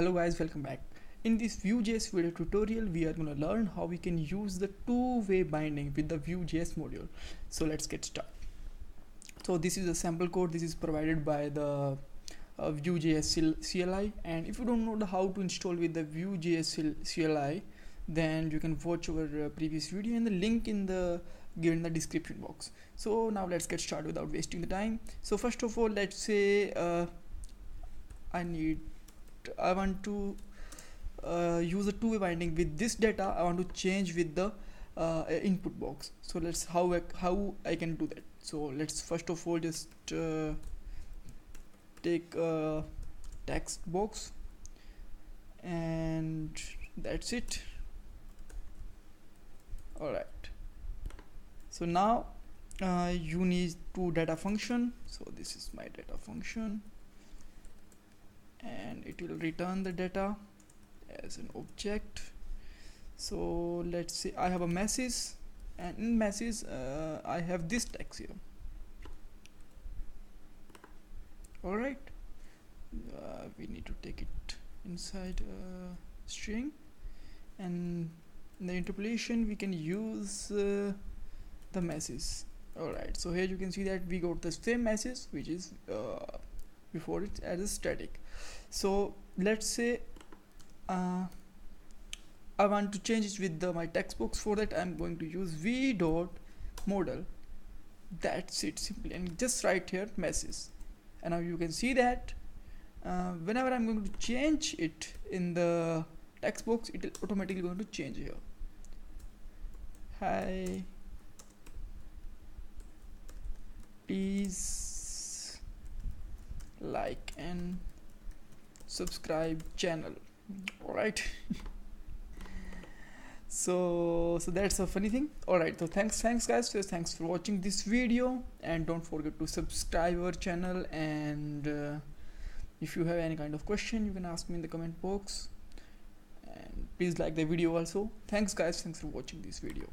Hello guys, welcome back. In this Vue.js video tutorial, we are going to learn how we can use the two-way binding with the Vue.js module. So let's get started. So this is a sample code. This is provided by the Vue.js CLI, and if you don't know how to install with the Vue.js CLI, then you can watch our previous video and the link in the given in the description box. So now let's get started without wasting the time. So first of all, let's say I want to use a two-way binding with this data. I want to change with the input box. So let's how I can do that. So let's first of all just take a text box, and that's it. Alright, so now you need two data function. So this is my data function, and it will return the data as an object. So let's say I have a message, and in message I have this text here. Alright, we need to take it inside string, and in the interpolation we can use the message. Alright, so here you can see that we got the same message which is before it as a static. So let's say I want to change it with my text box. For that I'm going to use v.model. That's it, simply, and just write here message. And now you can see that whenever I'm going to change it in the text box, it will automatically going to change here. Hi, please like and subscribe channel. Alright. so that's a funny thing. Alright, so thanks guys, so thanks for watching this video, and don't forget to subscribe our channel, and if you have any kind of question you can ask me in the comment box, and please like the video also. Thanks guys, thanks for watching this video.